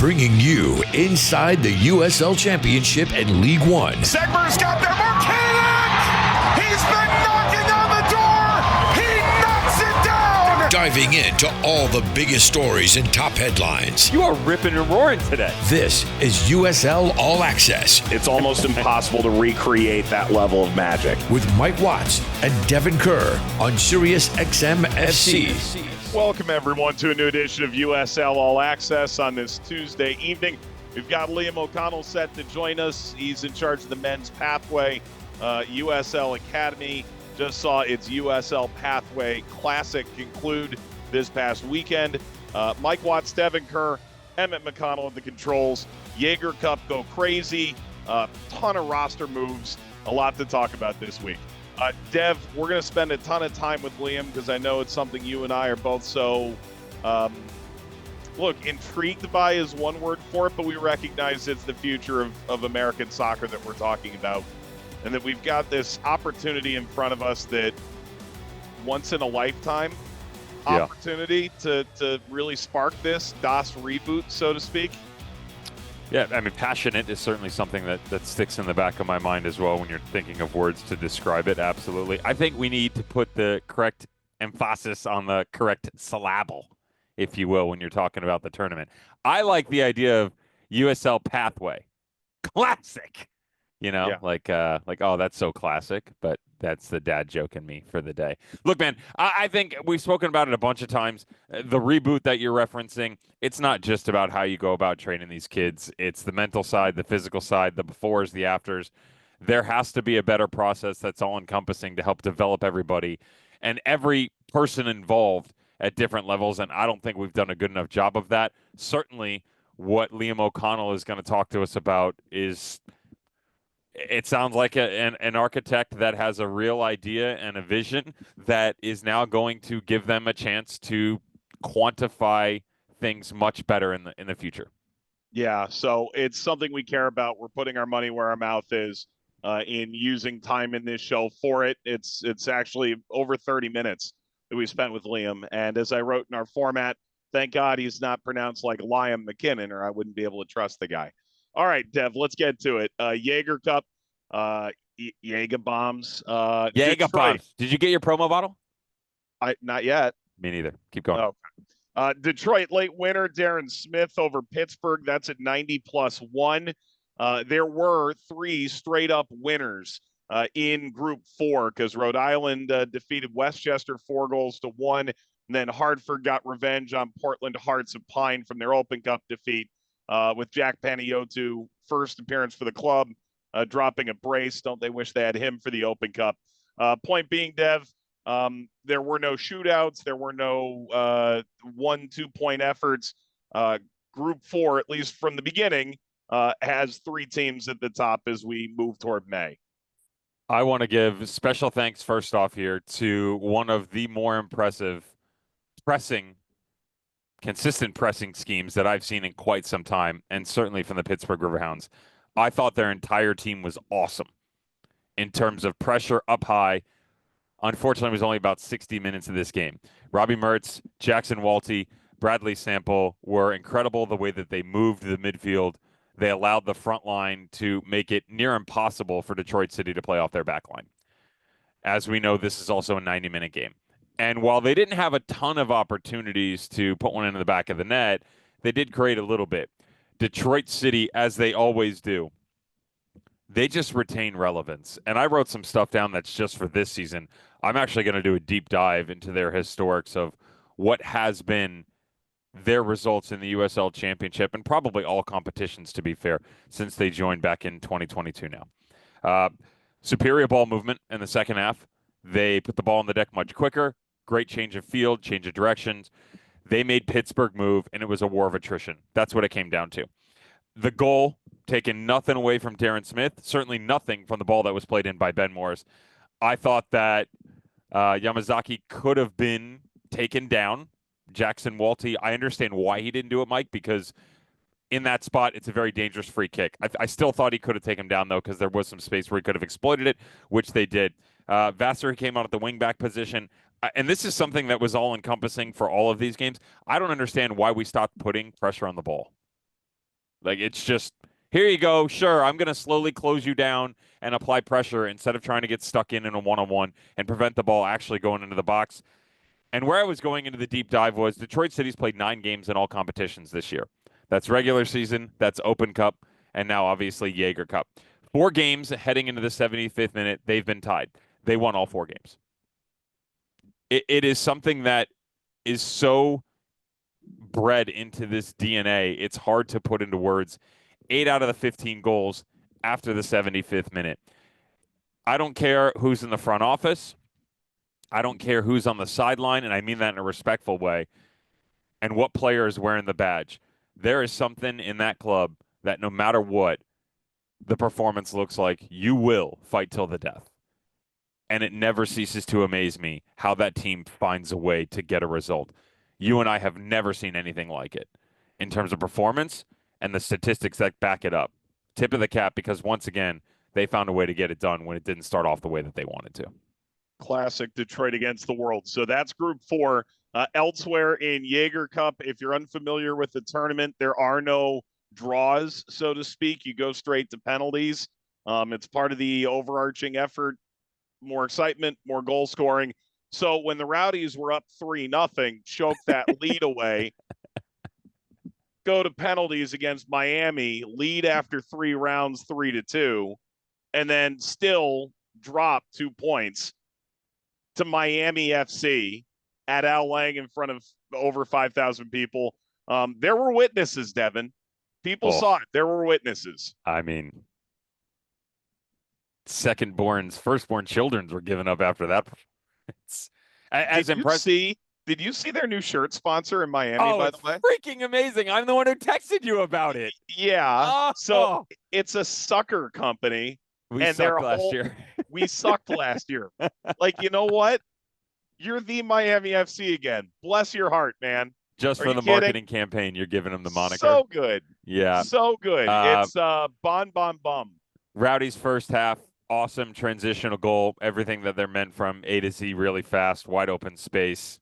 bringing you inside the USL Championship and League One. Segmer's got there, Marquinhos! He's been knocking on the door! He knocks it down! Diving into all the biggest stories and top headlines. You are ripping and roaring today. This is USL All Access. It's almost impossible to recreate that level of magic. With Mike Watts and Devon Kerr on Sirius XM FC. Welcome, everyone, to a new edition of USL All Access on this Tuesday evening. We've got Liam Oonnell set to join us. He's in charge of the men's pathway. USL Academy just saw its USL Pathway Classic conclude this past weekend. Mike Watts, Devon Kerr, Emmett McConnell at the controls. Jager Cup go crazy. Ton of roster moves. A lot to talk about this week. Dev, we're going to spend a ton of time with Liam because I know it's something you and I are both so, intrigued by is one word for it, but we recognize it's the future of American soccer that we're talking about, and that we've got this opportunity in front of us that once in a lifetime opportunity to really spark this DOS reboot, so to speak. Yeah, I mean, passionate is certainly something that sticks in the back of my mind as well when you're thinking of words to describe it. Absolutely. I think we need to put the correct emphasis on the correct syllable, if you will, when you're talking about the tournament. I like the idea of USL Pathway. Classic. You know, oh, that's so classic, but that's the dad joke in me for the day. Look, man, I think we've spoken about it a bunch of times. The reboot that you're referencing, it's not just about how you go about training these kids. It's the mental side, the physical side, the befores, the afters. There has to be a better process that's all-encompassing to help develop everybody and every person involved at different levels, and I don't think we've done a good enough job of that. Certainly what Liam Oonnell is going to talk to us about is... It sounds like an architect that has a real idea and a vision that is now going to give them a chance to quantify things much better in the future. Yeah, so it's something we care about. We're putting our money where our mouth is in using time in this show for it. It's actually over 30 minutes that we spent with Liam. And as I wrote in our format, thank God he's not pronounced like Liam McKinnon, or I wouldn't be able to trust the guy. All right, Dev, let's get to it. Jager Cup, Jager bombs. Jager bombs. Did you get your promo bottle? Not yet. Me neither. Keep going. Okay. Detroit late winner, Darren Smith over Pittsburgh. That's at 90+1. There were three straight up winners in Group 4 because Rhode Island defeated Westchester 4-1, and then Hartford got revenge on Portland Hearts of Pine from their Open Cup defeat with Jack Panayotou, first appearance for the club, dropping a brace. Don't they wish they had him for the Open Cup? Point being, Dev, there were no shootouts. There were no 1-2 point efforts. Group 4, at least from the beginning, has three teams at the top as we move toward May. I want to give special thanks first off here to one of the more impressive consistent pressing schemes that I've seen in quite some time, and certainly from the Pittsburgh Riverhounds. I thought their entire team was awesome in terms of pressure up high. Unfortunately, it was only about 60 minutes of this game. Robbie Mertz, Jackson Walty, Bradley Sample were incredible the way that they moved the midfield. They allowed the front line to make it near impossible for Detroit City to play off their back line. As we know, this is also a 90-minute game. And while they didn't have a ton of opportunities to put one into the back of the net, they did create a little bit. Detroit City, as they always do, they just retain relevance. And I wrote some stuff down that's just for this season. I'm actually going to do a deep dive into their historics of what has been their results in the USL Championship and probably all competitions, to be fair, since they joined back in 2022 now. Superior ball movement in the second half. They put the ball on the deck much quicker. Great change of field, change of directions. They made Pittsburgh move, and it was a war of attrition. That's what it came down to. The goal, taking nothing away from Darren Smith, certainly nothing from the ball that was played in by Ben Morris. I thought that Yamazaki could have been taken down. Jackson Walty, I understand why he didn't do it, Mike, because in that spot, it's a very dangerous free kick. I still thought he could have taken him down, though, because there was some space where he could have exploited it, which they did. Vassar came out at the wing-back position. And this is something that was all-encompassing for all of these games. I don't understand why we stopped putting pressure on the ball. Like, it's just, here you go. Sure, I'm going to slowly close you down and apply pressure instead of trying to get stuck in a one-on-one and prevent the ball actually going into the box. And where I was going into the deep dive was Detroit City's played 9 games in all competitions this year. That's regular season, that's Open Cup, and now obviously Jager Cup. 4 games heading into the 75th minute, they've been tied. They won all 4 games. It is something that is so bred into this DNA, it's hard to put into words. 8 out of the 15 goals after the 75th minute. I don't care who's in the front office. I don't care who's on the sideline, and I mean that in a respectful way, and what player is wearing the badge. There is something in that club that no matter what the performance looks like, you will fight till the death. And it never ceases to amaze me how that team finds a way to get a result. You and I have never seen anything like it in terms of performance and the statistics that back it up. Tip of the cap, because once again, they found a way to get it done when it didn't start off the way that they wanted to. Classic Detroit against the world. So that's Group 4. Elsewhere in Jager Cup, if you're unfamiliar with the tournament, there are no draws, so to speak. You go straight to penalties. It's part of the overarching effort. More excitement, more goal scoring. So when the Rowdies were up 3-0, choke that lead away, go to penalties against Miami, lead after 3 rounds 3-2, and then still drop 2 points to Miami FC at Al Lang in front of over 5,000 people. There were witnesses, Devin. People saw it. There were witnesses. I mean, firstborn children were given up after that. It's as impressive. Did you see their new shirt sponsor in Miami, by the way? Freaking amazing. I'm the one who texted you about it. Yeah. So it's a sucker company. We sucked last year. We sucked last year. Like, you know what? You're the Miami FC again. Bless your heart, man. Just for the marketing campaign, you're giving them the moniker. So good. Yeah. So good. It's bon bon bum. Rowdy's first half, awesome transitional goal. Everything that they're meant from A to Z really fast, wide open space.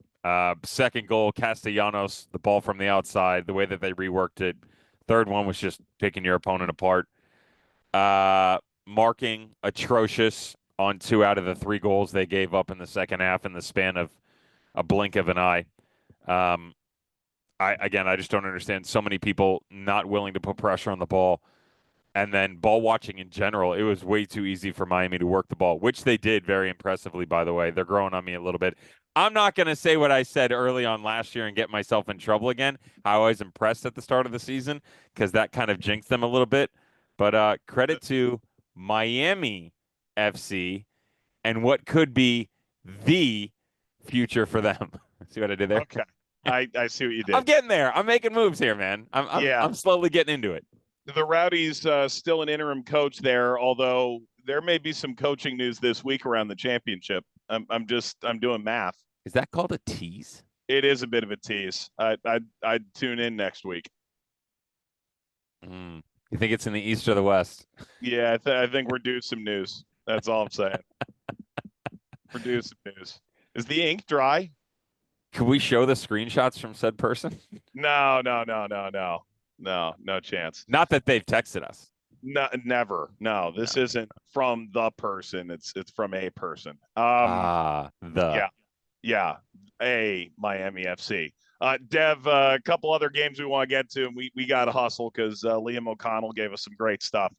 Second goal, Castellanos, the ball from the outside, the way that they reworked it. Third one was just picking your opponent apart. Marking atrocious on 2 out of the 3 goals they gave up in the second half in the span of a blink of an eye. I just don't understand so many people not willing to put pressure on the ball. And then ball watching in general, it was way too easy for Miami to work the ball, which they did very impressively, by the way. They're growing on me a little bit. I'm not going to say what I said early on last year and get myself in trouble again. I was impressed at the start of the season because that kind of jinxed them a little bit. But credit to Miami FC and what could be the future for them. See what I did there? Okay. I see what you did. I'm getting there. I'm making moves here, man. I'm slowly getting into it. The Rowdies still an interim coach there, although there may be some coaching news this week around the championship. I'm doing math. Is that called a tease? It is a bit of a tease. I'd tune in next week. You think it's in the East or the West? Yeah, I think we're due some news. That's all I'm saying. We're due some news. Is the ink dry? Can we show the screenshots from said person? No chance. Not that they've texted us. No, never. No, this isn't from the person. It's from a person. Yeah, a Miami FC. Dev, a couple other games we want to get to, and we got to hustle because Liam Oonnell gave us some great stuff.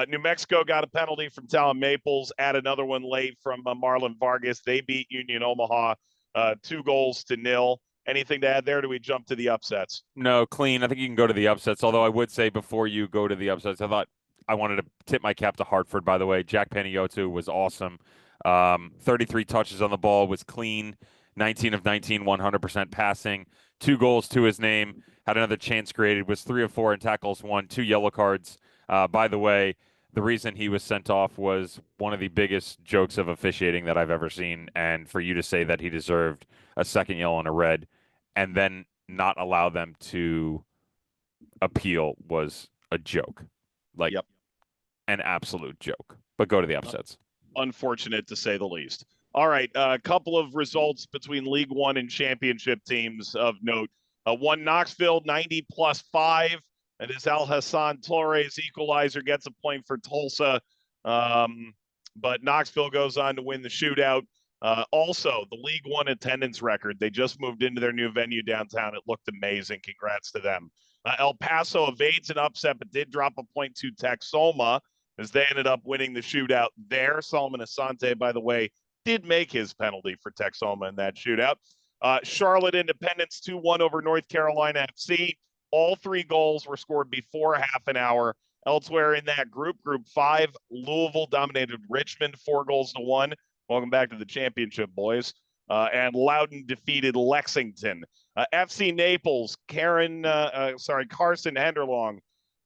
New Mexico got a penalty from Talon Maples, add another one late from Marlon Vargas. They beat Union Omaha 2-0. Anything to add there? Do we jump to the upsets? No, clean. I think you can go to the upsets, although I would say before you go to the upsets, I wanted to tip my cap to Hartford, by the way. Jack Panayotou was awesome. 33 touches on the ball, was clean. 19 of 19, 100% passing. 2 goals to his name. Had another chance created, was 3 of 4 in tackles, 1, 2 yellow cards. By the way, the reason he was sent off was one of the biggest jokes of officiating that I've ever seen. And for you to say that he deserved a second yellow and a red and then not allow them to appeal was a joke. An absolute joke. But go to the upsets. Unfortunate to say the least. All right, a couple of results between League One and championship teams of note. One Knoxville, 90+5 And as Al Hassan Torres equalizer gets a point for Tulsa. But Knoxville goes on to win the shootout. Also, the League One attendance record. They just moved into their new venue downtown. It looked amazing. Congrats to them. El Paso evades an upset, but did drop a point to Texoma as they ended up winning the shootout there. Solomon Asante, by the way, did make his penalty for Texoma in that shootout. Charlotte Independence 2-1 over North Carolina FC. All 3 goals were scored before half an hour. Elsewhere in that group, Group 5, Louisville dominated Richmond 4-1. Welcome back to the championship, boys. And Loudoun defeated Lexington. FC Naples, Carson Henderlong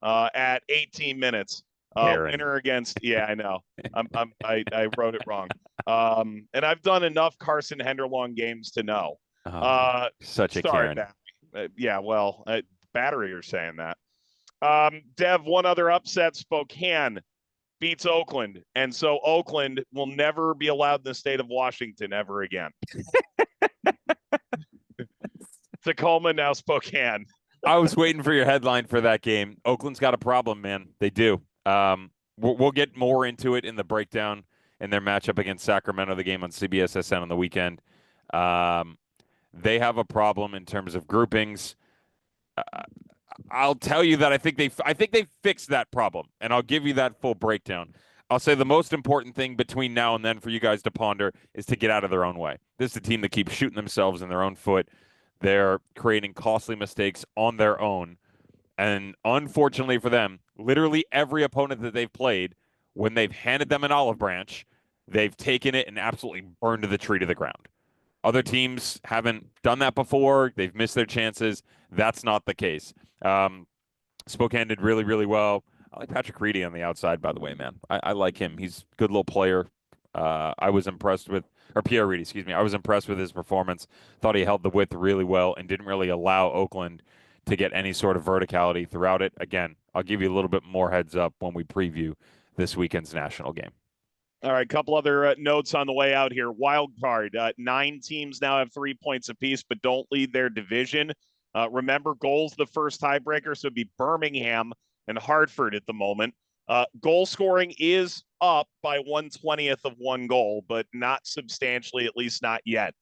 at 18 minutes. Winner against, yeah, I know. I wrote it wrong. And I've done enough Carson Henderlong games to know. Such a Karen. Yeah, well, Battery are saying that. Dev, one other upset, Spokane beats Oakland. And so Oakland will never be allowed in the state of Washington ever again. Tacoma, now Spokane. I was waiting for your headline for that game. Oakland's got a problem, man. They do. We'll get more into it in the breakdown in their matchup against Sacramento, the game on CBS SN on the weekend. They have a problem in terms of groupings. I'll tell you that I think they fixed that problem, and I'll give you that full breakdown. I'll say the most important thing between now and then for you guys to ponder is to get out of their own way. This is a team that keeps shooting themselves in their own foot. They're creating costly mistakes on their own. And unfortunately for them, literally every opponent that they've played, when they've handed them an olive branch, they've taken it and absolutely burned the tree to the ground. Other teams haven't done that before. They've missed their chances. That's not the case. Spokane did really, really well. I like Patrick Reedy on the outside, by the way, man. I like him. He's a good little player. I was impressed with, or Pierre Reedy, excuse me. I was impressed with his performance. Thought he held the width really well and didn't really allow Oakland to get any sort of verticality throughout it. Again, I'll give you a little bit more heads up when we preview this weekend's national game. All right, a couple other notes on the way out here. Wild card, 9 teams now have 3 points apiece, but don't lead their division. Remember, goals the first tiebreaker, so it'd be Birmingham and Hartford at the moment. Goal scoring is up by 1/20th of 1 goal, but not substantially, at least not yet.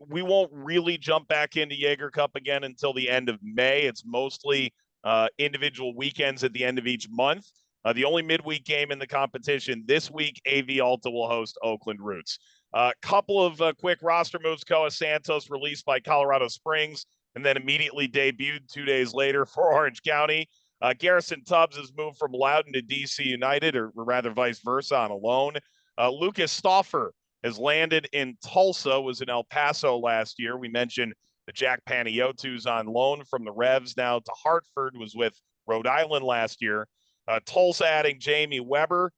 We won't really jump back into Jager Cup again until the end of May. It's mostly individual weekends at the end of each month. The only midweek game in the competition this week, AV Alta will host Oakland Roots. Couple of quick roster moves. Koa Santos released by Colorado Springs and then immediately debuted 2 days later for Orange County. Garrison Tubbs has moved from Loudoun to DC United, or rather vice versa, on a loan. Lucas Stauffer has landed in Tulsa, was in El Paso last year. We mentioned the Jack Panayotou's on loan from the Revs now to Hartford, was with Rhode Island last year. Tulsa adding Jamie Weber.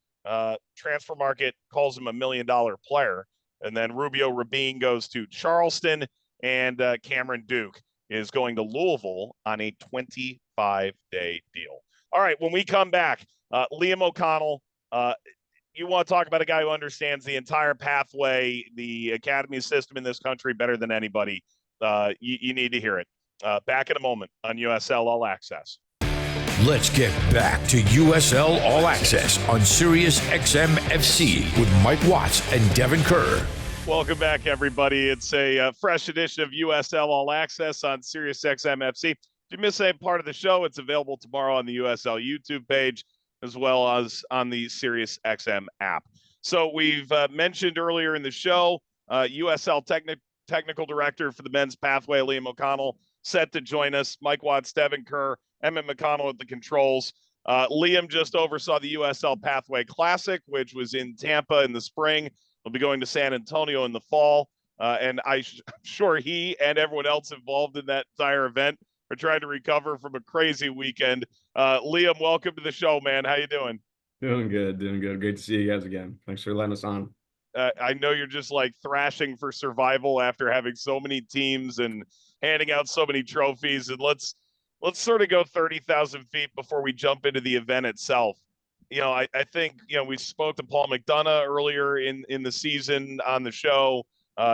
Transfer market calls him $1 million player. And then Rubio Rabin goes to Charleston, and Cameron Duke is going to Louisville on a 25-day deal. All right, when we come back, Liam O'Connell, you want to talk about a guy who understands the entire pathway, the academy system in this country better than anybody. You need to hear it. Back in a moment on USL All Access. Let's get back to USL All Access on Sirius XM FC with Mike Watts and Devon Kerr. Welcome back, everybody. It's a fresh edition of USL All Access on Sirius XM FC. If you miss any part of the show, it's available tomorrow on the USL YouTube page as well as on the Sirius XM app. So we've mentioned earlier in the show, USL Technical Director for the Men's Pathway, Liam O'Connell, set to join us. Mike Watts, Devon Kerr, Emmett McConnell at the controls. Liam just oversaw the USL Pathway Classic, which was in Tampa in the spring. We'll be going to San Antonio in the fall. And I'm sure he and everyone else involved in that entire event are trying to recover from a crazy weekend. Liam, welcome to the show, man. How you doing? Doing good. Great to see you guys again. Thanks for letting us on. I know you're just like thrashing for survival after having so many teams and handing out so many trophies. And let's sort of go 30,000 feet before we jump into the event itself. You know, I think, you know, we spoke to Paul McDonough earlier in the season on the show.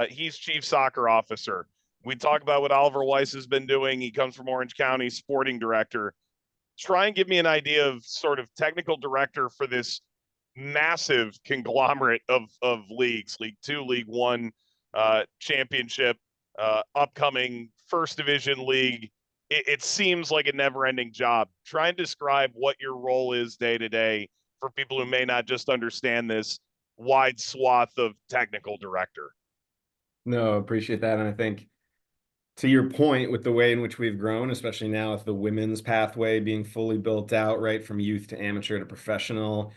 He's chief soccer officer. We talk about what Oliver Weiss has been doing. He comes from Orange County, sporting director. try and give me an idea of sort of technical director for this massive conglomerate of leagues, League Two, League One, championship, upcoming first division league. It seems like a never-ending job. Try and describe what your role is day to day for people who may not just understand this wide swath of technical director. No, appreciate that. And I think to your point, with the way in which we've grown, especially now with the women's pathway being fully built out, right, from youth to amateur to professional,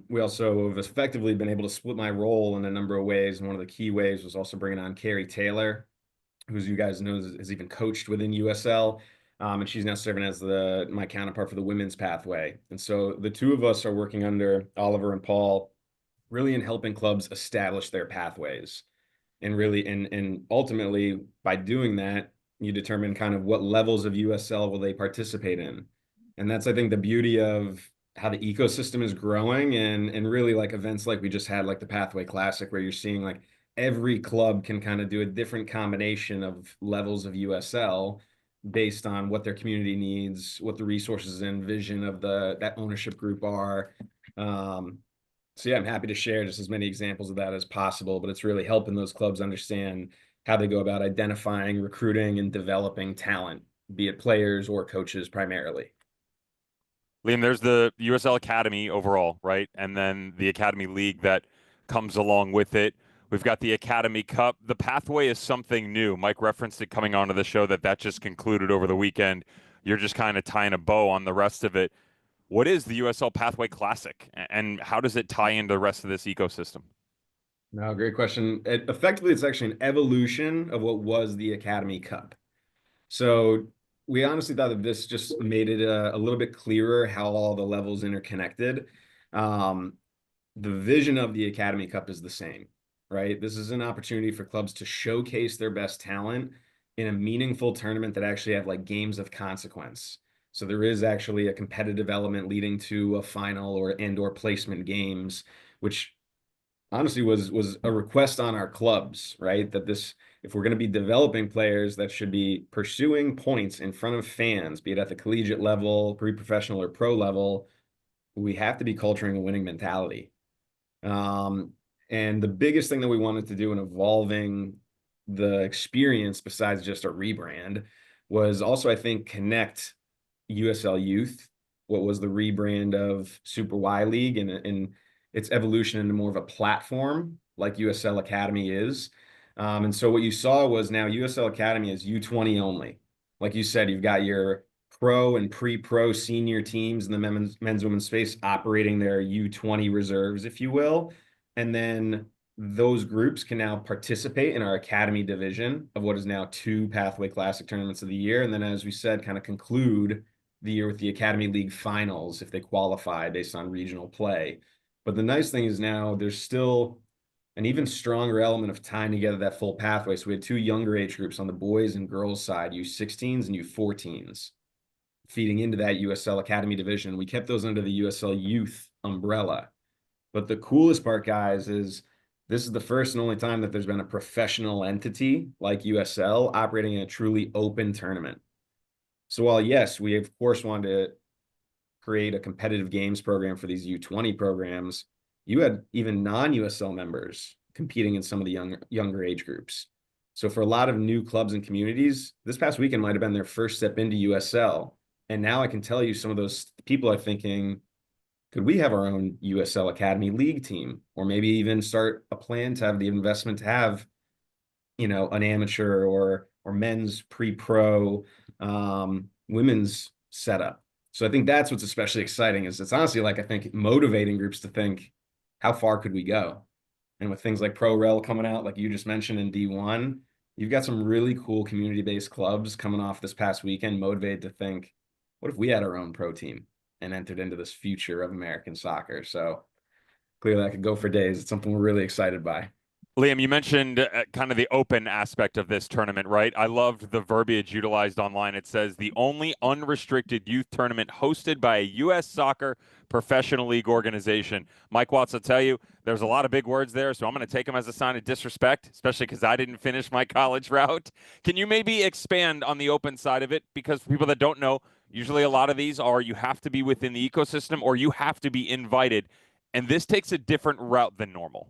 we also have effectively been able to split my role in a number of ways. And one of the key ways was also bringing on Carrie Taylor, who, as you guys know, has even coached within USL. And she's now serving as my counterpart for the women's pathway. And so the two of us are working under Oliver and Paul, really in helping clubs establish their pathways. And really, and ultimately, by doing that, you determine kind of what levels of USL will they participate in. And that's, I think, the beauty of how the ecosystem is growing, and really like events like we just had, like the Pathway Classic, where you're seeing like every club can kind of do a different combination of levels of USL based on what their community needs, what the resources and vision of that ownership group are. So yeah, I'm happy to share just as many examples of that as possible, but it's really helping those clubs understand how they go about identifying, recruiting, and developing talent, be it players or coaches primarily. Liam, there's the USL Academy overall, right? And then the Academy League that comes along with it. We've got the Academy Cup. The pathway is something new. Mike referenced it coming onto the show that just concluded over the weekend. You're just kind of tying a bow on the rest of it. What is the USL Pathway Classic, and how does it tie into the rest of this ecosystem? No, great question. Effectively, it's actually an evolution of what was the Academy Cup. So we honestly thought that this just made it a little bit clearer how all the levels interconnected. The vision of the Academy Cup is the same, right? This is an opportunity for clubs to showcase their best talent in a meaningful tournament that actually have like games of consequence. So there is actually a competitive element leading to a final or placement games, which honestly was a request on our clubs, right? That if we're going to be developing players that should be pursuing points in front of fans, be it at the collegiate level, pre-professional, or pro level, we have to be culturing a winning mentality. And the biggest thing that we wanted to do in evolving the experience, besides just a rebrand, was also, I think, connect USL Youth, what was the rebrand of Super Y League, and its evolution into more of a platform like USL Academy is. And so what you saw was now USL Academy is U20 only. Like you said, you've got your pro and pre-pro senior teams in the men's women's space operating their U20 reserves, if you will. And then those groups can now participate in our Academy division of what is now 2 Pathway Classic tournaments of the year. And then, as we said, kind of conclude the year with the Academy League finals if they qualify based on regional play. But the nice thing is now there's still an even stronger element of tying together that full pathway. So we had 2 younger age groups on the boys and girls side, U16s and U14s, feeding into that USL Academy division. We kept those under the USL Youth umbrella. But the coolest part, guys, is this is the first and only time that there's been a professional entity like USL operating in a truly open tournament. So while, yes, we of course wanted to create a competitive games program for these U20 programs, you had even non-USL members competing in some of the younger age groups. So for a lot of new clubs and communities, this past weekend might have been their first step into USL. And now I can tell you some of those people are thinking, could we have our own USL Academy League team? Or maybe even start a plan to have the investment to have, an amateur or men's pre-pro women's setup. So I think that's what's especially exciting, is it's honestly like, I think, motivating groups to think, how far could we go? And with things like Pro Rel coming out, like you just mentioned, in D1, you've got some really cool community-based clubs coming off this past weekend, motivated to think, what if we had our own pro team and entered into this future of American soccer? So clearly I could go for days. It's something we're really excited by. Liam, you mentioned kind of the open aspect of this tournament, right? I loved the verbiage utilized online. It says the only unrestricted youth tournament hosted by a U.S. soccer professional league organization. Mike Watts, I'll tell you, there's a lot of big words there, so I'm going to take them as a sign of disrespect, especially because I didn't finish my college route. Can you maybe expand on the open side of it? Because for people that don't know, Usually a lot of these are you have to be within the ecosystem or you have to be invited. And this takes a different route than normal.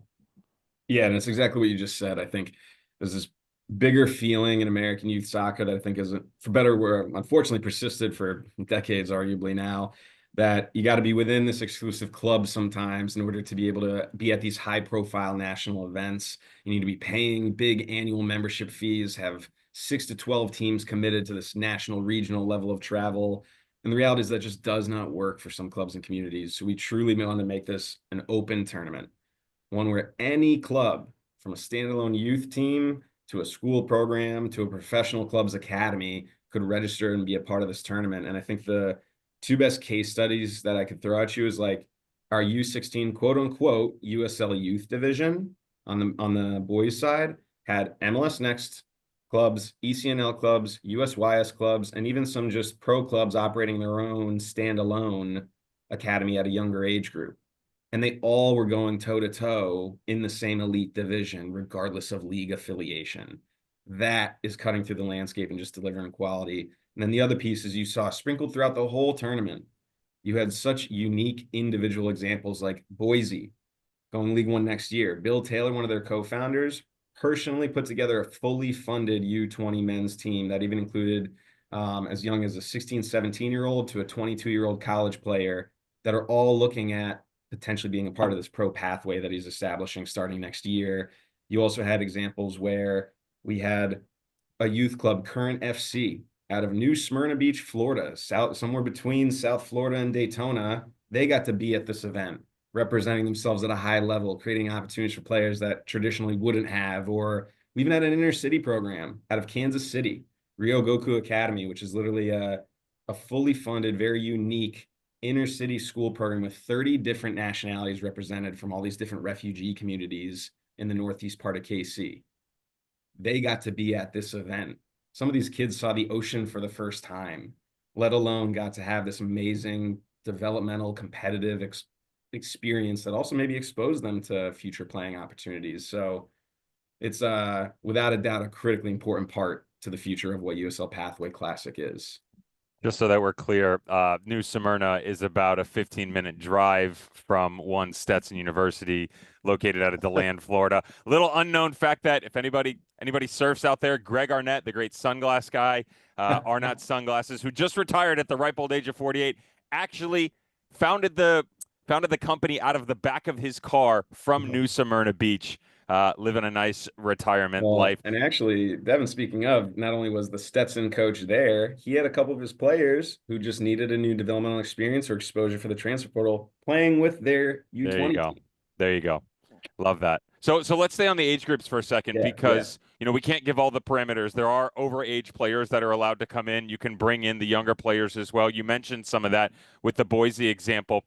Yeah, and it's exactly what you just said. I think there's this bigger feeling in American youth soccer that I think is, for better or worse, unfortunately persisted for decades, arguably now, that you got to be within this exclusive club sometimes in order to be able to be at these high-profile national events. You need to be paying big annual membership fees, have 6 to 12 teams committed to this national, regional level of travel. And the reality is that just does not work for some clubs and communities. So we truly want to make this an open tournament, one where any club, from a standalone youth team to a school program to a professional club's academy, could register and be a part of this tournament. And I think the two best case studies that I could throw at you is like our U16 quote unquote USL youth division on the boys side had MLS Next clubs, ECNL clubs, USYS clubs, and even some just pro clubs operating their own standalone academy at a younger age group. And they all were going toe-to-toe in the same elite division, regardless of league affiliation. That is cutting through the landscape and just delivering quality. And then the other piece is you saw sprinkled throughout the whole tournament. You had such unique individual examples like Boise going League One next year. Bill Taylor, one of their co-founders, personally put together a fully funded U20 men's team that even included as young as a 16, 17-year-old to a 22-year-old college player that are all looking at potentially being a part of this pro pathway that he's establishing starting next year. You also had examples where we had a youth club, Current FC, out of New Smyrna Beach, Florida, somewhere between South Florida and Daytona. They got to be at this event, representing themselves at a high level, creating opportunities for players that traditionally wouldn't have. Or we even had an inner city program out of Kansas City, Rio Goku Academy, which is literally a fully funded, very unique inner city school program with 30 different nationalities represented from all these different refugee communities in the northeast part of KC. They got to be at this event. Some of these kids saw the ocean for the first time, let alone got to have this amazing developmental competitive experience that also maybe exposed them to future playing opportunities. So it's without a doubt a critically important part to the future of what USL Pathway Classic is. Just so that we're clear, New Smyrna is about a 15-minute drive from one Stetson University located out of DeLand, Florida. Little unknown fact that if anybody surfs out there, Greg Arnett, the great sunglass guy, Arnott Sunglasses, who just retired at the ripe old age of 48, actually founded the company out of the back of his car from New Smyrna Beach. Living a nice retirement life. And actually, Devin, speaking of, not only was the Stetson coach there, he had a couple of his players who just needed a new developmental experience or exposure for the transfer portal playing with their U20 There you go. team. There you go. Love that. So let's stay on the age groups for a second because, you know, we can't give all the parameters. There are overage players that are allowed to come in. You can bring in the younger players as well. You mentioned some of that with the Boise example.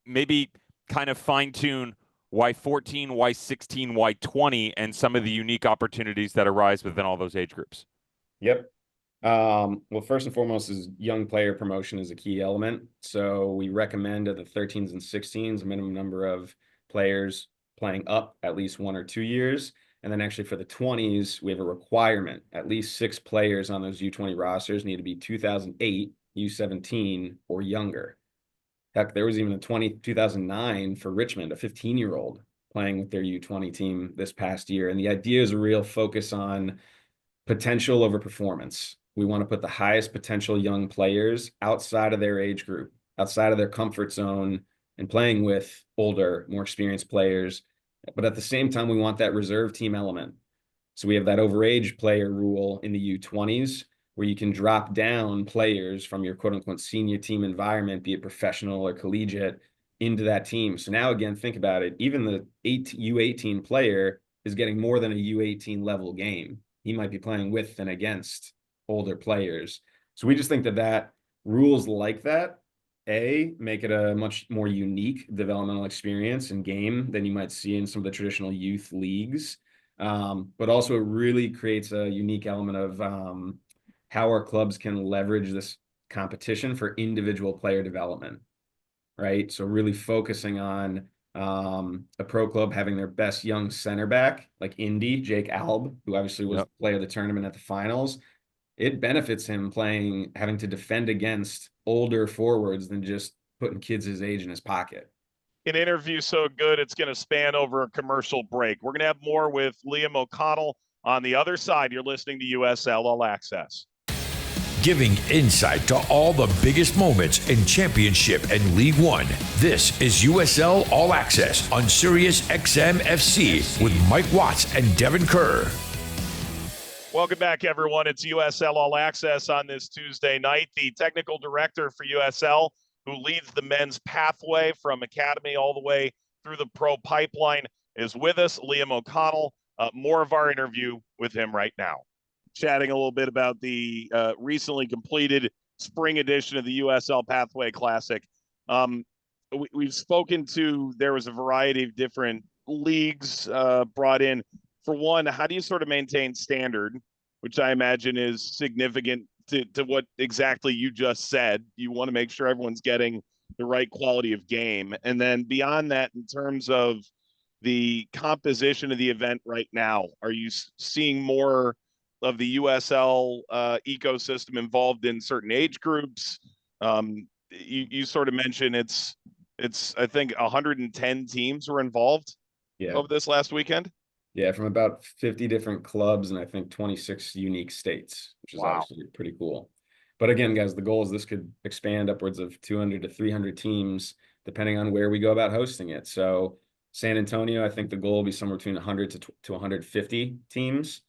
Maybe kind of fine-tune why 14, why 16, why 20, and some of the unique opportunities that arise within all those age groups. Yep. Well, first and foremost is young player promotion is a key element. So we recommend at the 13s and 16s, a minimum number of players playing up at least 1 or 2 years. And then actually for the 20s, we have a requirement. At least 6 players on those U20 rosters need to be 2008, U17, or younger. Heck, there was even a 2009 for Richmond, a 15-year-old playing with their U20 team this past year. And the idea is a real focus on potential over performance. We want to put the highest potential young players outside of their age group, outside of their comfort zone, and playing with older, more experienced players. But at the same time, we want that reserve team element. So we have that overage player rule in the U20s, where you can drop down players from your quote unquote senior team environment, be it professional or collegiate, into that team. So now again, think about it. Even the U18 player is getting more than a U18 level game. He might be playing with and against older players. So we just think that rules like that, make it a much more unique developmental experience and game than you might see in some of the traditional youth leagues. But also it really creates a unique element of how our clubs can leverage this competition for individual player development, right? So really focusing on a pro club having their best young center back, like Indy, Jake Alb, who obviously was the player of the tournament at the finals, it benefits him having to defend against older forwards than just putting kids his age in his pocket. An interview so good it's going to span over a commercial break. We're going to have more with Liam Oonnell on the other side. You're listening to USL All Access. Giving insight to all the biggest moments in Championship and League One. This is USL All Access on Sirius XM FC with Mike Watts and Devon Kerr. Welcome back, everyone. It's USL All Access on this Tuesday night. The technical director for USL, who leads the men's pathway from academy all the way through the pro pipeline, is with us, Liam Oonnell. More of our interview with him right now. Chatting a little bit about the recently completed spring edition of the USL Pathway Classic. We've spoken to, there was a variety of different leagues brought in. For one, how do you sort of maintain standard, which I imagine is significant to what exactly you just said? You want to make sure everyone's getting the right quality of game. And then beyond that, in terms of the composition of the event right now, are you seeing more of the USL ecosystem involved in certain age groups? You sort of mentioned it's I think 110 teams were involved over this last weekend. Yeah, from about 50 different clubs and I think 26 unique states, which is obviously pretty cool. But again, guys, the goal is this could expand upwards of 200 to 300 teams, depending on where we go about hosting it. So San Antonio, I think the goal will be somewhere between 100 to 150 teams.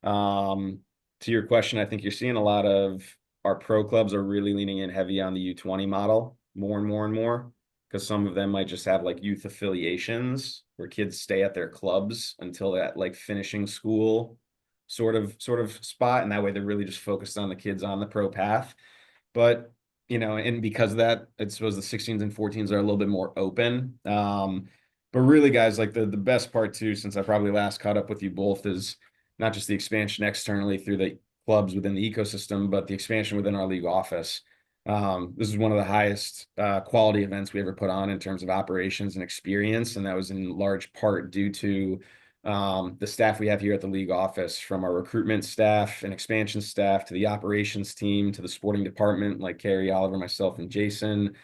To your question, I think you're seeing a lot of our pro clubs are really leaning in heavy on the U20 model more and more and more, because some of them might just have like youth affiliations where kids stay at their clubs until that like finishing school sort of spot. And that way they're really just focused on the kids on the pro path. But, you know, and because of that, I suppose the 16s and 14s are a little bit more open. But really, guys, like the best part too, since I probably last caught up with you both, is not just the expansion externally through the clubs within the ecosystem, but the expansion within our league office. This is one of the highest quality events we ever put on in terms of operations and experience. And that was in large part due to the staff we have here at the league office, from our recruitment staff and expansion staff to the operations team to the sporting department like Carrie, Oliver, myself, and Jason,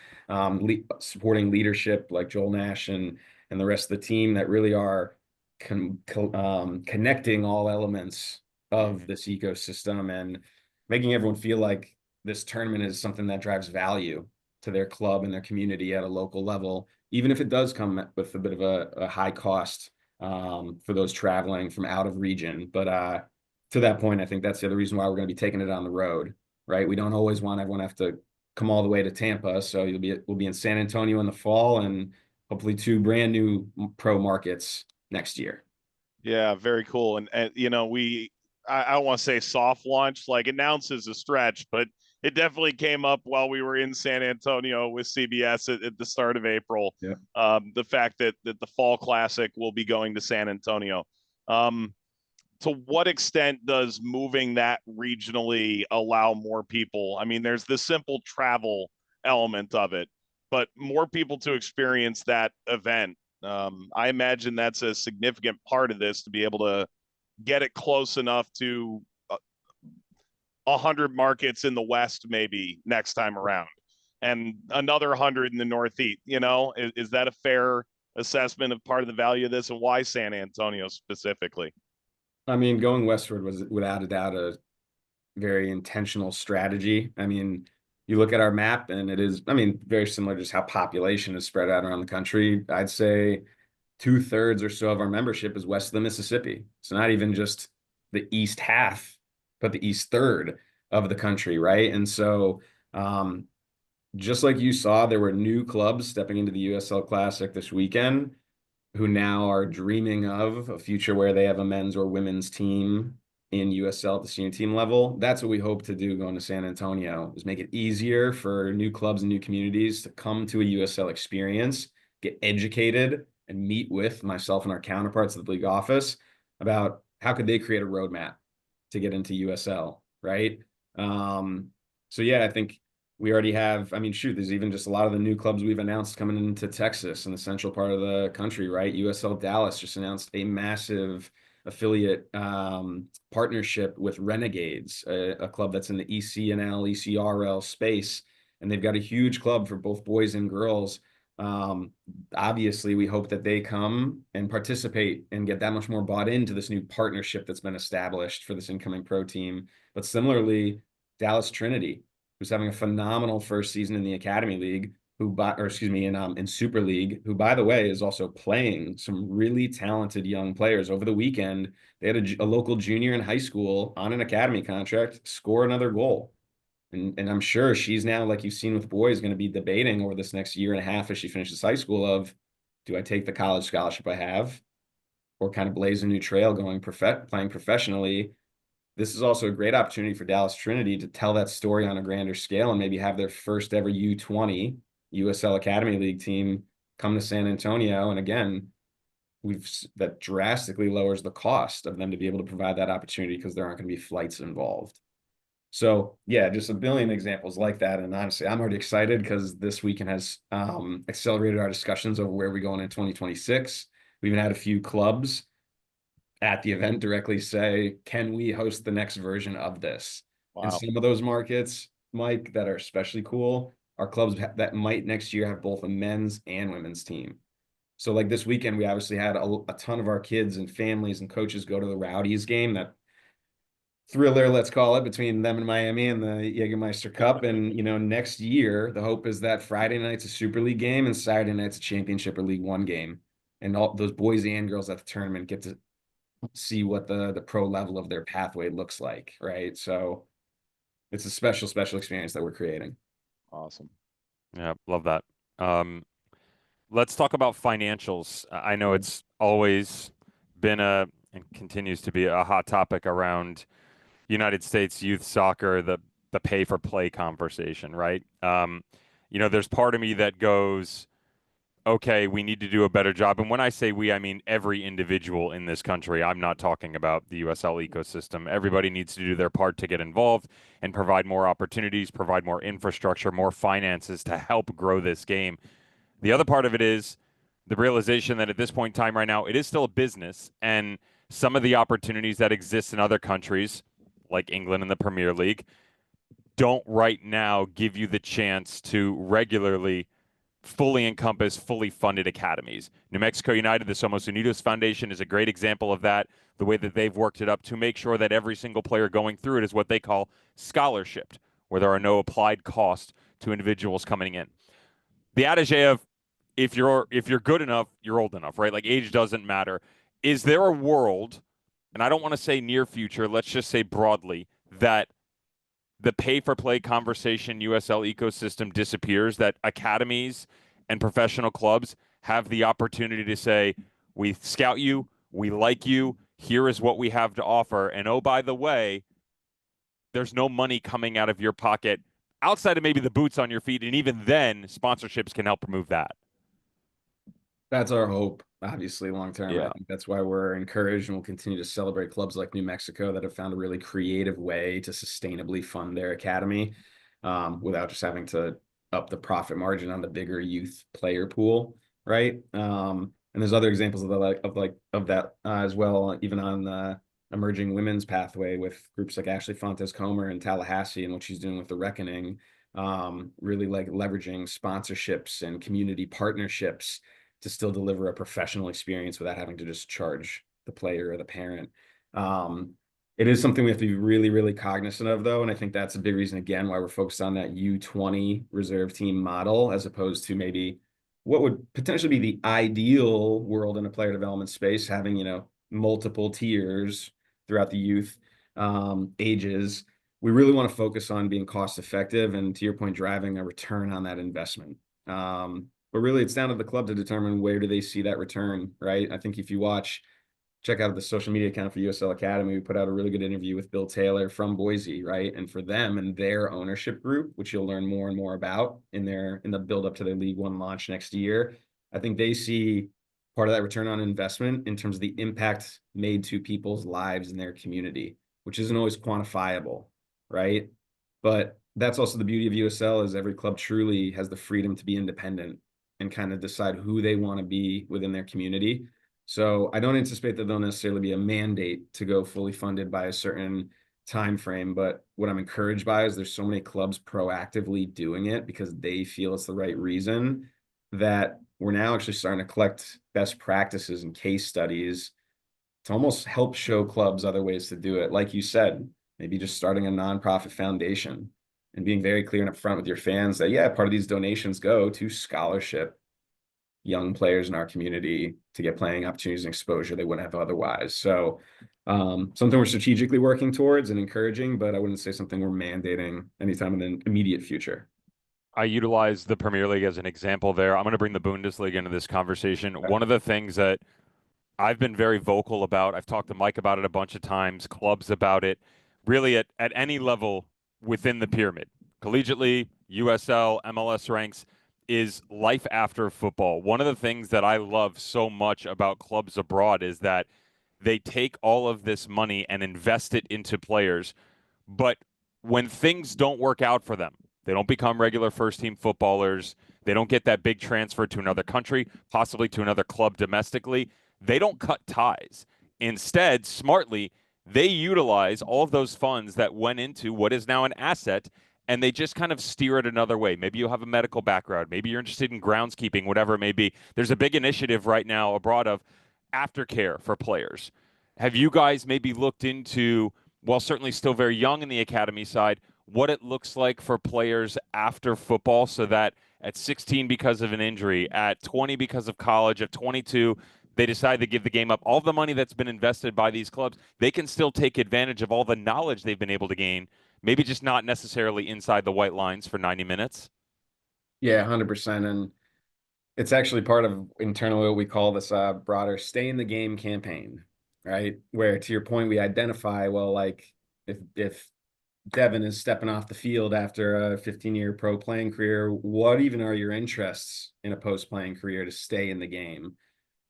supporting leadership like Joel Nash and the rest of the team that really are connecting all elements of this ecosystem and making everyone feel like this tournament is something that drives value to their club and their community at a local level, even if it does come with a bit of a high cost for those traveling from out of region. But to that point, I think that's the other reason why we're going to be taking it on the road, right? We don't always want everyone to have to come all the way to Tampa. So we'll be in San Antonio in the fall and hopefully 2 brand new pro markets next year. Yeah, very cool. And you know, I don't want to say soft launch, like announce is a stretch, but it definitely came up while we were in San Antonio with CBS at the start of April. Yeah. The fact that the Fall Classic will be going to San Antonio. To what extent does moving that regionally allow more people? I mean, there's the simple travel element of it, but more people to experience that event. I imagine that's a significant part of this, to be able to get it close enough to 100 markets in the West, maybe next time around, and another 100 in the Northeast. You know, is that a fair assessment of part of the value of this, and why San Antonio specifically? I mean, going westward was without a doubt a very intentional strategy. I mean, you look at our map and it is, I mean, very similar to just how population is spread out around the country. I'd say 2/3 or so of our membership is west of the Mississippi. It's not even just the east half, but the east third of the country, right? And so just like you saw, there were new clubs stepping into the USL Classic this weekend who now are dreaming of a future where they have a men's or women's team in USL at the senior team level. That's what we hope to do going to San Antonio, is make it easier for new clubs and new communities to come to a USL experience, get educated, and meet with myself and our counterparts at the league office about how could they create a roadmap to get into USL, right? So yeah, I think we already have, I mean, shoot, there's even just a lot of the new clubs we've announced coming into Texas in the central part of the country, right? USL Dallas just announced a massive affiliate partnership with Renegades, a club that's in the ECNL, ECRL space, and they've got a huge club for both boys and girls. Obviously, we hope that they come and participate and get that much more bought into this new partnership that's been established for this incoming pro team. But similarly, Dallas Trinity, who's having a phenomenal first season in the Academy League, in Super League, who, by the way, is also playing some really talented young players. Over the weekend, they had a local junior in high school on an academy contract score another goal. And I'm sure she's now, like you've seen with boys, going to be debating over this next year and a half as she finishes high school of, do I take the college scholarship I have or kind of blaze a new trail playing professionally? This is also a great opportunity for Dallas Trinity to tell that story on a grander scale and maybe have their first ever U20 USL Academy League team come to San Antonio. And again, that drastically lowers the cost of them to be able to provide that opportunity because there aren't going to be flights involved. So yeah, just a billion examples like that. And honestly, I'm already excited because this weekend has accelerated our discussions over where we're going in 2026. We even had a few clubs at the event directly say, can we host the next version of this? Wow. And some of those markets, Mike, that are especially cool are clubs that might next year have both a men's and women's team. So like this weekend, we obviously had a ton of our kids and families and coaches go to the Rowdies game, that thriller, let's call it, between them and Miami and the Jägermeister Cup. And, next year, the hope is that Friday night's a Super League game and Saturday night's a Championship or League One game. And all those boys and girls at the tournament get to see what the pro level of their pathway looks like, right? So it's a special experience that we're creating. Awesome. Yeah, love that. Let's talk about financials. I know it's always been and continues to be a hot topic around United States youth soccer, the pay for play conversation, right? There's part of me that goes, okay, we need to do a better job. And when I say we, I mean every individual in this country. I'm not talking about the USL ecosystem. Everybody needs to do their part to get involved and provide more opportunities, provide more infrastructure, more finances to help grow this game. The other part of it is the realization that at this point in time right now, it is still a business, and some of the opportunities that exist in other countries, like England and the Premier League, don't right now give you the chance to regularly fully encompass, fully funded academies. New Mexico United, the Somos Unidos Foundation, is a great example of that, the way that they've worked it up to make sure that every single player going through it is what they call scholarshiped, where there are no applied costs to individuals coming in. The adage of if you're good enough, you're old enough, right? Like age doesn't matter. Is there a world, and I don't want to say near future, let's just say broadly, that the pay-for-play conversation USL ecosystem disappears, that academies and professional clubs have the opportunity to say, we scout you, we like you, here is what we have to offer, and oh, by the way, there's no money coming out of your pocket outside of maybe the boots on your feet, and even then, sponsorships can help remove that. That's our hope, obviously, long term. Yeah. I think that's why we're encouraged and we'll continue to celebrate clubs like New Mexico that have found a really creative way to sustainably fund their academy without just having to up the profit margin on the bigger youth player pool, right? And there's other examples of that as well, even on the emerging women's pathway with groups like Ashley Fontes Comer in Tallahassee and what she's doing with the Reckoning, really like leveraging sponsorships and community partnerships to still deliver a professional experience without having to just charge the player or the parent. It is something we have to be really, really cognizant of, though. And I think that's a big reason, again, why we're focused on that U20 reserve team model, as opposed to maybe what would potentially be the ideal world in a player development space, having, multiple tiers throughout the youth ages. We really want to focus on being cost effective and, to your point, driving a return on that investment. But really, it's down to the club to determine where do they see that return, right? I think if you check out the social media account for USL Academy, we put out a really good interview with Bill Taylor from Boise, right? And for them and their ownership group, which you'll learn more and more about in the build up to their League One launch next year, I think they see part of that return on investment in terms of the impact made to people's lives in their community, which isn't always quantifiable, right? But that's also the beauty of USL, is every club truly has the freedom to be independent and kind of decide who they want to be within their community. So I don't anticipate that there'll necessarily be a mandate to go fully funded by a certain time frame. But what I'm encouraged by is there's so many clubs proactively doing it because they feel it's the right reason, that we're now actually starting to collect best practices and case studies to almost help show clubs other ways to do it. Like you said, maybe just starting a nonprofit foundation and being very clear and upfront with your fans that, yeah, part of these donations go to scholarship young players in our community to get playing opportunities and exposure they wouldn't have otherwise. So something we're strategically working towards and encouraging, but I wouldn't say something we're mandating anytime in the immediate future. I utilize the Premier League as an example there. I'm going to bring the Bundesliga into this conversation. One of the things that I've been very vocal about, I've talked to Mike about it a bunch of times, clubs about it, really at any level within the pyramid, collegiately, USL, MLS ranks, is life after football. One of the things that I love so much about clubs abroad is that they take all of this money and invest it into players. But when things don't work out for them, they don't become regular first team footballers, they don't get that big transfer to another country, possibly to another club domestically, they don't cut ties. Instead, smartly, they utilize all of those funds that went into what is now an asset, and they just kind of steer it another way. Maybe you have a medical background. Maybe you're interested in groundskeeping, whatever it may be. There's a big initiative right now abroad of aftercare for players. Have you guys maybe looked into, while certainly still very young in the academy side, what it looks like for players after football, so that at 16 because of an injury, at 20 because of college, at 22 they decide to give the game up, all the money that's been invested by these clubs, they can still take advantage of all the knowledge they've been able to gain, maybe just not necessarily inside the white lines for 90 minutes? Yeah, 100%. And it's actually part of internally what we call this broader stay in the game campaign, right? Where, to your point, we identify, well, like if Devin is stepping off the field after a 15-year pro playing career, what even are your interests in a post-playing career to stay in the game?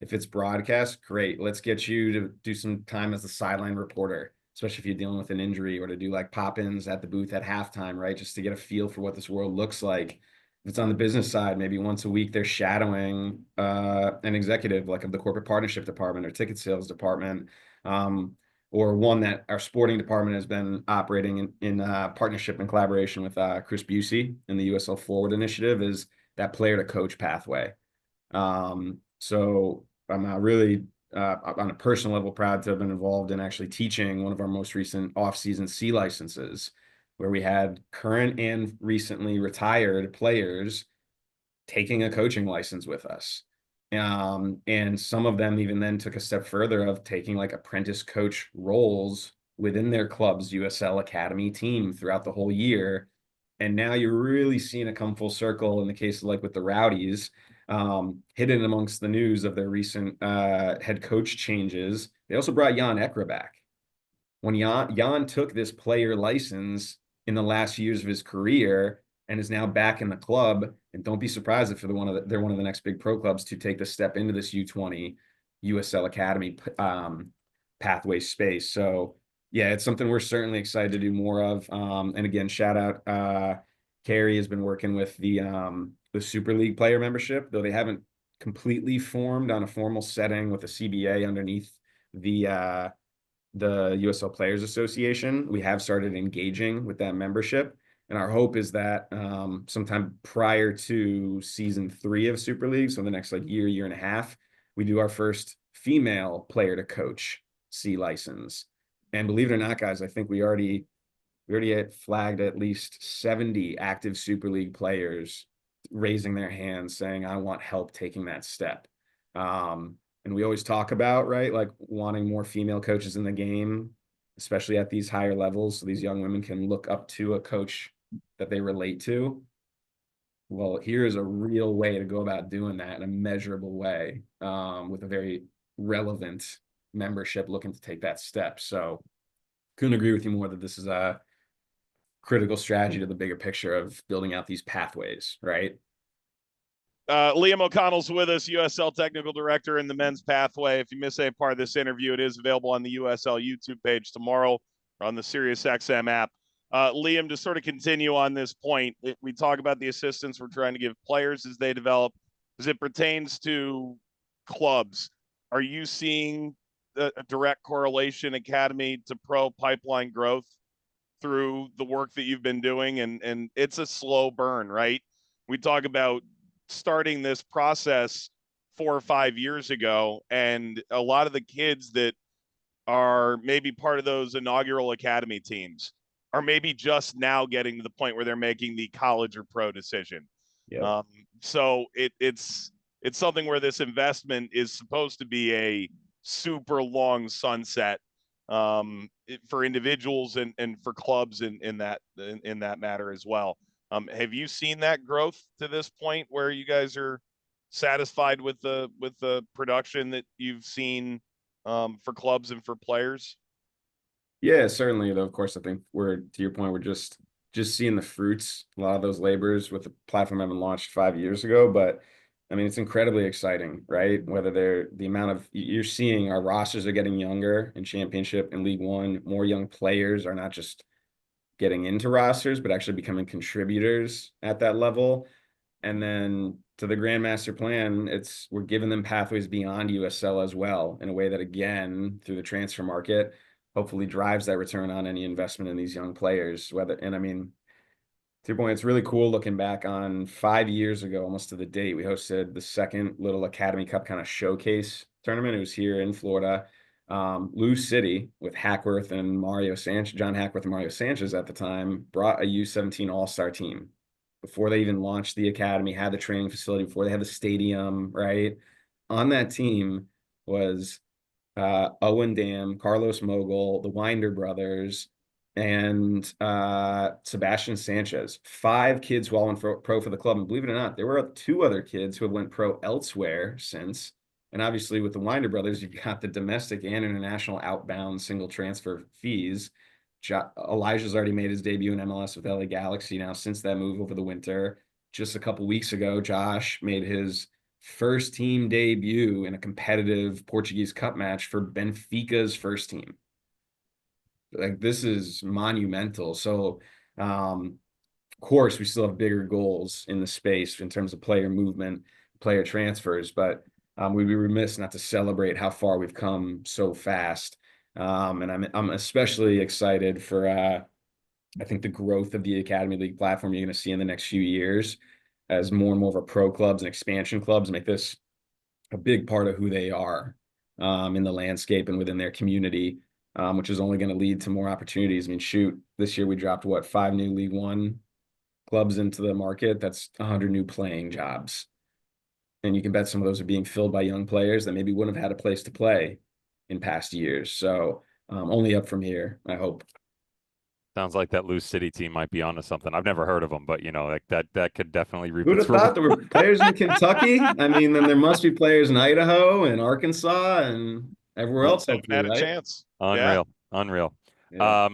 If it's broadcast, great. Let's get you to do some time as a sideline reporter, especially if you're dealing with an injury, or to do like pop-ins at the booth at halftime, right? Just to get a feel for what this world looks like. If it's on the business side, maybe once a week they're shadowing an executive, like of the corporate partnership department or ticket sales department, or one that our sporting department has been operating in partnership and collaboration with Chris Busey in the USL Forward initiative, is that player to coach pathway. So I'm really, on a personal level, proud to have been involved in actually teaching one of our most recent off-season C licenses, where we had current and recently retired players taking a coaching license with us. And some of them even then took a step further of taking like apprentice coach roles within their club's USL Academy team throughout the whole year. And now you're really seeing it come full circle in the case of like with the Rowdies, hidden amongst the news of their recent head coach changes. They also brought Jan Ekra back. When Jan took this player license in the last years of his career and is now back in the club, and don't be surprised if they're one of the next big pro clubs to take the step into this U20 USL Academy pathway space. So yeah, it's something we're certainly excited to do more of. And again, shout out, Carrie has been working with the Super League player membership, though they haven't completely formed on a formal setting with a CBA underneath the USL Players Association. We have started engaging with that membership, and our hope is that sometime prior to season 3 of Super League, so the next like year and a half, we do our first female player to coach C license. And believe it or not, guys, I think we already had flagged at least 70 active Super League players raising their hands saying, I want help taking that step. And we always talk about, right, like wanting more female coaches in the game, especially at these higher levels, so these young women can look up to a coach that they relate to. Well, here's a real way to go about doing that in a measurable way, with a very relevant membership looking to take that step. So couldn't agree with you more that this is a critical strategy to the bigger picture of building out these pathways, right? Liam O'Connell's with us, USL Technical Director in the Men's Pathway. If you miss any part of this interview, it is available on the USL YouTube page tomorrow, or on the SiriusXM app. Liam, to sort of continue on this point, we talk about the assistance we're trying to give players as they develop. As it pertains to clubs, Are you seeing a direct correlation academy to pro pipeline growth through the work that you've been doing? And it's a slow burn, right? We talk about starting this process 4 or 5 years ago, and a lot of the kids that are maybe part of those inaugural academy teams are maybe just now getting to the point where they're making the college or pro decision. Yeah. So it's something where this investment is supposed to be a super long sunset for individuals and for clubs in that matter as well. Have you seen that growth to this point where you guys are satisfied with the production that you've seen for clubs and for players? Yeah, certainly. Though, of course, I think we're, to your point, we're just seeing the fruits. A lot of those labors with the platform having launched 5 years ago, but I mean, it's incredibly exciting, right? Whether they're the amount of you're seeing our rosters are getting younger in Championship and League One. More young players are not just getting into rosters, but actually becoming contributors at that level. And then to the Grandmaster plan, we're giving them pathways beyond USL as well, in a way that, again, through the transfer market, hopefully drives that return on any investment in these young players. And I mean, to your point, it's really cool looking back on 5 years ago, almost to the date, we hosted the second Little Academy Cup kind of showcase tournament. It was here in Florida. Lou City with Hackworth and Mario Sanchez, John Hackworth and Mario Sanchez at the time, brought a U17 All-Star team before they even launched the academy, had the training facility, before they had the stadium, right? On that team was Owen Dam, Carlos Mogul, the Winder brothers, and Sebastian Sanchez. 5 kids who all went pro for the club. And believe it or not, there were 2 other kids who have went pro elsewhere since. And obviously with the Winder brothers, you've got the domestic and international outbound single transfer fees. Elijah's already made his debut in MLS with LA Galaxy now since that move over the winter. Just a couple weeks ago, Josh made his first team debut in a competitive Portuguese Cup match for Benfica's first team. Like, this is monumental. So, of course, we still have bigger goals in the space in terms of player movement, player transfers, but we'd be remiss not to celebrate how far we've come so fast. And I'm especially excited for I think the growth of the Academy League platform you're going to see in the next few years, as more and more of our pro clubs and expansion clubs make this a big part of who they are in the landscape and within their community, which is only going to lead to more opportunities. I mean, shoot, this year we dropped 5 new League One clubs into the market. That's 100 new playing jobs. And you can bet some of those are being filled by young players that maybe wouldn't have had a place to play in past years. So only up from here, I hope. Sounds like that Lou City team might be onto something. I've never heard of them, but like that could definitely reap Who'd its have thought there were players in Kentucky? I mean, then there must be players in Idaho and Arkansas and everywhere else. Haven't had a right? chance. Unreal. Yeah. Unreal. Yeah.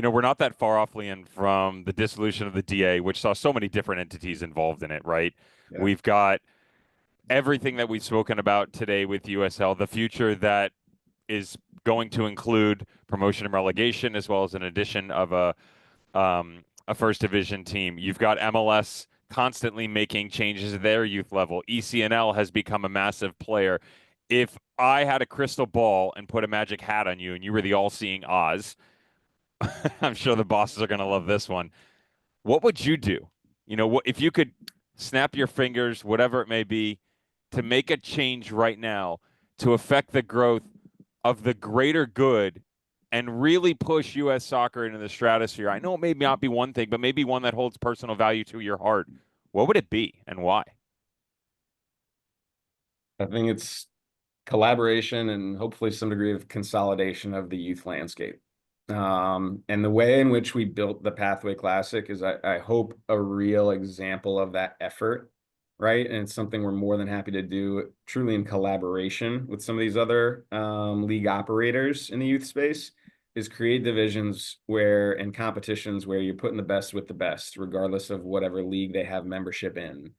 We're not that far off, Liam, from the dissolution of the DA, which saw so many different entities involved in it, right? Yeah. We've got everything that we've spoken about today with USL, the future that is going to include promotion and relegation, as well as an addition of a first division team. You've got MLS constantly making changes at their youth level. ECNL has become a massive player. If I had a crystal ball and put a magic hat on you and you were the all-seeing Oz, I'm sure the bosses are going to love this one. What would you do? If you could snap your fingers, whatever it may be, to make a change right now to affect the growth of the greater good and really push U.S. soccer into the stratosphere. I know it may not be one thing, but maybe one that holds personal value to your heart. What would it be and why? I think it's collaboration and hopefully some degree of consolidation of the youth landscape. And the way in which we built the Pathway Classic is, I hope, a real example of that effort, right? And it's something we're more than happy to do truly in collaboration with some of these other league operators in the youth space, is create divisions and competitions where you're putting the best with the best, regardless of whatever league they have membership in.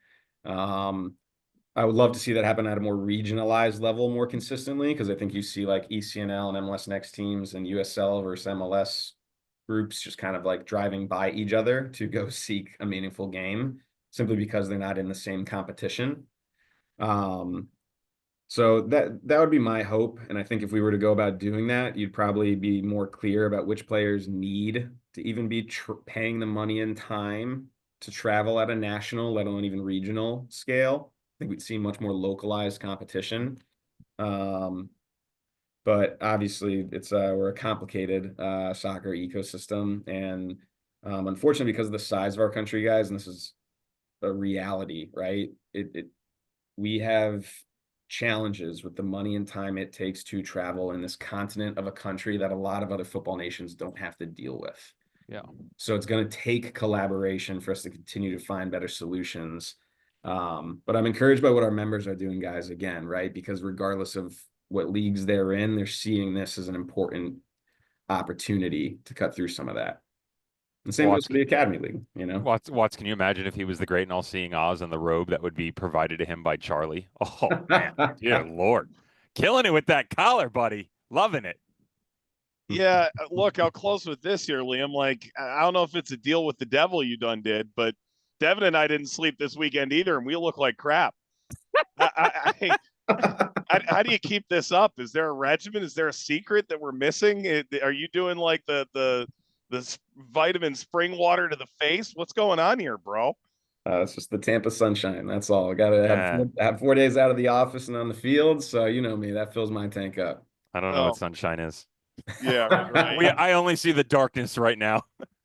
I would love to see that happen at a more regionalized level more consistently, because I think you see like ECNL and MLS Next teams and USL versus MLS groups just kind of like driving by each other to go seek a meaningful game, simply because they're not in the same competition. So that would be my hope. And I think if we were to go about doing that, you'd probably be more clear about which players need to even be paying the money and time to travel at a national, let alone even regional scale. I think we'd see much more localized competition. But obviously we're a complicated soccer ecosystem. And unfortunately, because of the size of our country, guys, and this is a reality, right? We have challenges with the money and time it takes to travel in this continent of a country that a lot of other football nations don't have to deal with. Yeah. So it's going to take collaboration for us to continue to find better solutions. But I'm encouraged by what our members are doing, guys, again, right? Because regardless of what leagues they're in, they're seeing this as an important opportunity to cut through some of that. And same goes for the Academy League, you know? Watts, can you imagine if he was the great and all-seeing Oz and the robe that would be provided to him by Charlie? Oh, man. Dear Lord. Killing it with that collar, buddy. Loving it. Yeah, look, I'll close with this here, Liam. Like, I don't know if it's a deal with the devil you done did, but Devin and I didn't sleep this weekend either, and we look like crap. How do you keep this up? Is there a regimen? Is there a secret that we're missing? Are you doing like the vitamin spring water to the face? What's going on here, bro? It's just the Tampa sunshine. That's all. I got to have 4 days out of the office and on the field. So you know me, that fills my tank up. I don't know what sunshine is. Yeah, right. I only see the darkness right now.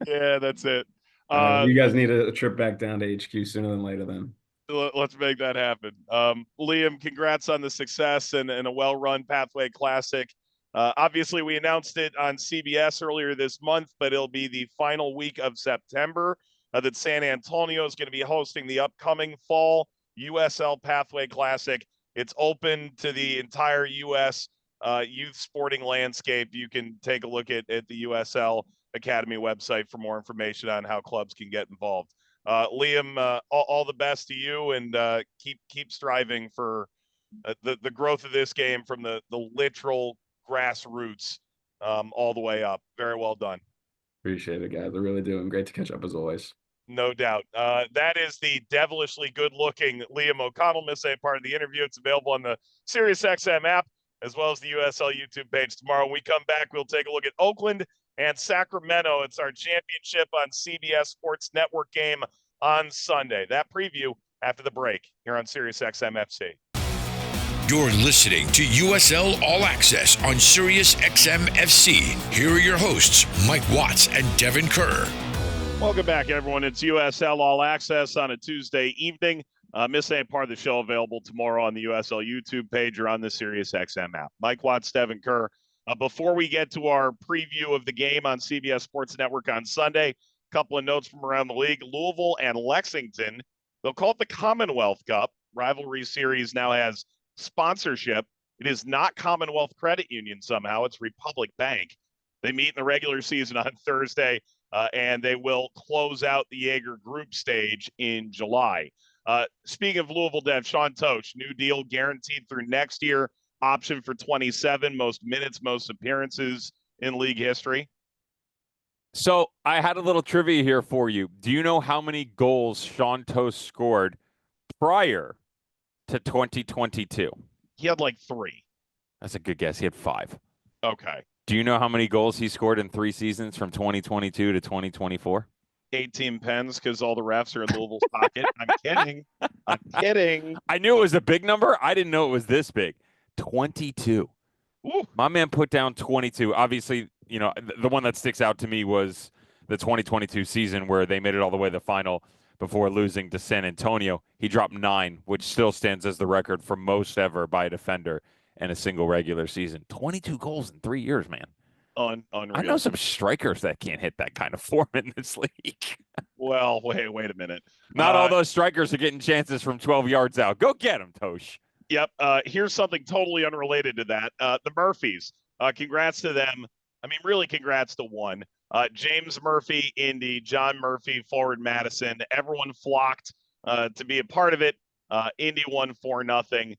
Yeah, that's it. You guys need a trip back down to HQ sooner than later then. Let's make that happen. Liam, congrats on the success and a well-run Pathway Classic. Obviously, we announced it on CBS earlier this month, but it'll be the final week of September that San Antonio is going to be hosting the upcoming fall USL Pathway Classic. It's open to the entire U.S. Youth sporting landscape. You can take a look at the USL Academy website for more information on how clubs can get involved. Liam, all the best to you, and keep striving for the growth of this game from the literal grassroots all the way up. Very well done. Appreciate it, guys. I really do. And great to catch up as always. No doubt. That is the devilishly good-looking Liam O'Connell. Miss a part of the interview. It's available on the SiriusXM app as well as the USL YouTube page tomorrow. When we come back, we'll take a look at Oakland and Sacramento. It's our championship on CBS Sports Network game on Sunday. That preview after the break here on SiriusXM FC. You're listening to USL All Access on SiriusXM FC. Here are your hosts, Mike Watts and Devon Kerr. Welcome back, everyone. It's USL All Access on a Tuesday evening. Miss any part of the show available tomorrow on the USL YouTube page or on the SiriusXM app. Mike Watts, Devon Kerr. Before we get to our preview of the game on CBS Sports Network on Sunday, a couple of notes from around the league. Louisville and Lexington, they'll call it the Commonwealth Cup. Rivalry Series now has sponsorship. It is not Commonwealth Credit Union somehow. It's Republic Bank. They meet in the regular season on Thursday, and they will close out the Jager group stage in July. Speaking of Louisville, Dev, Sean Tosh, new deal guaranteed through next year. Option for 27, most minutes, most appearances in league history. So I had a little trivia here for you. Do you know how many goals Sean Tosh scored prior to 2022? He had like 3. That's a good guess. He had 5. Okay. Do you know how many goals he scored in 3 seasons from 2022 to 2024? 18 pens because all the refs are in Louisville's pocket. I'm kidding. I knew it was a big number. I didn't know it was this big. 22. Ooh. My man put down 22. Obviously, you know, the one that sticks out to me was the 2022 season where they made it all the way to the final before losing to San Antonio. He dropped 9, which still stands as the record for most ever by a defender in a single regular season. 22 goals in 3 years, man. Unreal. I know some strikers that can't hit that kind of form in this league. Well, wait a minute. Not all those strikers are getting chances from 12 yards out. Go get them, Tosh. Yep. Here's something totally unrelated to that. The Murphys. Congrats to them. I mean, really congrats to one. James Murphy, Indy, John Murphy, forward Madison. Everyone flocked to be a part of it. Indy won 4-0.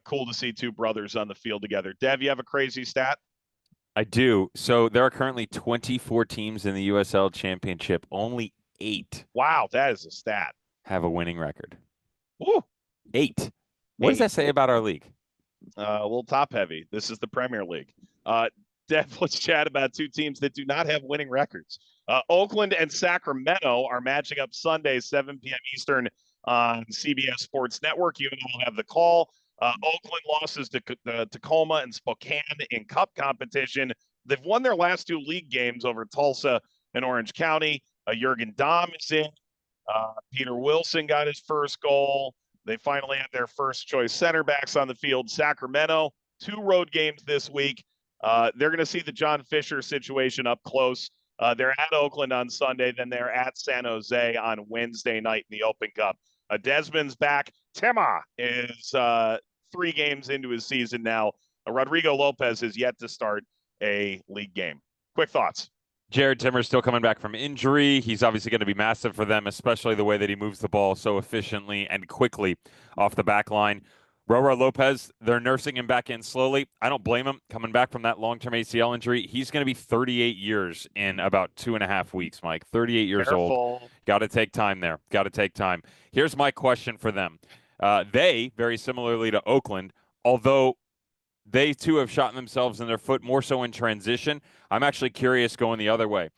Cool to see 2 brothers on the field together. Dev, you have a crazy stat? I do. So there are currently 24 teams in the USL Championship. Only 8. Wow, that is a stat. Have a winning record. Woo. 8. What does that say about our league? A little top heavy. This is the Premier League. Dev, let's chat about two teams that do not have winning records. Oakland and Sacramento are matching up Sunday, 7 p.m. Eastern on CBS Sports Network. You will have the call. Oakland losses to Tacoma and Spokane in Cup competition. They've won their last 2 league games over Tulsa and Orange County. Jurgen Damm is in. Peter Wilson got his first goal. They finally have their first choice center backs on the field. Sacramento, 2 road games this week. They're going to see the John Fisher situation up close. They're at Oakland on Sunday, then they're at San Jose on Wednesday night in the Open Cup. Desmond's back. Tema is 3 games into his season now. Rodrigo Lopez is yet to start a league game. Quick thoughts. Jared Timmer's still coming back from injury. He's obviously going to be massive for them, especially the way that he moves the ball so efficiently and quickly off the back line. Roro Lopez, they're nursing him back in slowly. I don't blame him coming back from that long-term ACL injury. He's going to be 38 years in about 2.5 weeks, Mike. 38 years old. Got to take time there. Got to take time. Here's my question for them. They, very similarly to Oakland, although they too have shot themselves in their foot more so in transition, I'm actually curious going the other way.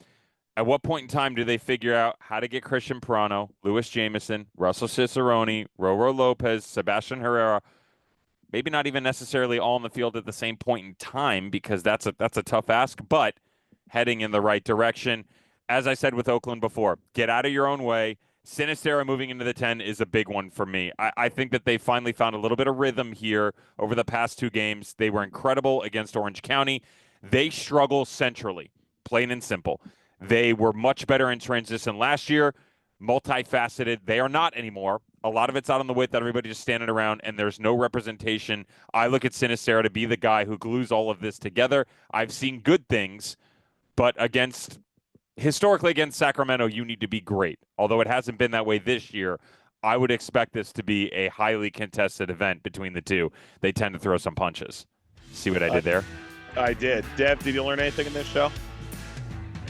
At what point in time do they figure out how to get Christian Pirano, Lewis Jamison, Russell Cicerone, Roro Lopez, Sebastian Herrera, maybe not even necessarily all on the field at the same point in time, because that's a tough ask, but heading in the right direction. As I said with Oakland before, get out of your own way. Sinistera moving into the 10 is a big one for me. I think that they finally found a little bit of rhythm here over the past 2 games. They were incredible against Orange County. They struggle centrally, plain and simple. They were much better in transition last year, multifaceted. They are not anymore. A lot of it's out on the width that everybody's just standing around, and there's no representation. I look at Sinistera to be the guy who glues all of this together. I've seen good things, but historically against Sacramento, you need to be great. Although it hasn't been that way this year, I would expect this to be a highly contested event between the two. They tend to throw some punches. See what I did there? I did. Dev, did you learn anything in this show?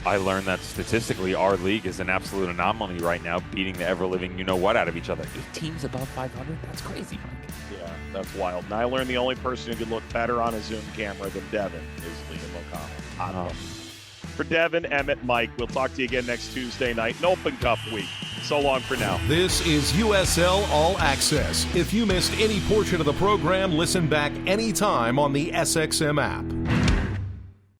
I learned that statistically, our league is an absolute anomaly right now, beating the ever-living you-know-what out of each other. 8 teams above 500? That's crazy, Mike. Yeah, that's wild. And I learned the only person who could look better on a Zoom camera than Devin is Liam Oonnell. For Devin, Emmett, Mike, we'll talk to you again next Tuesday night in Open Cup week. So long for now. This is USL All Access. If you missed any portion of the program, listen back anytime on the SXM app.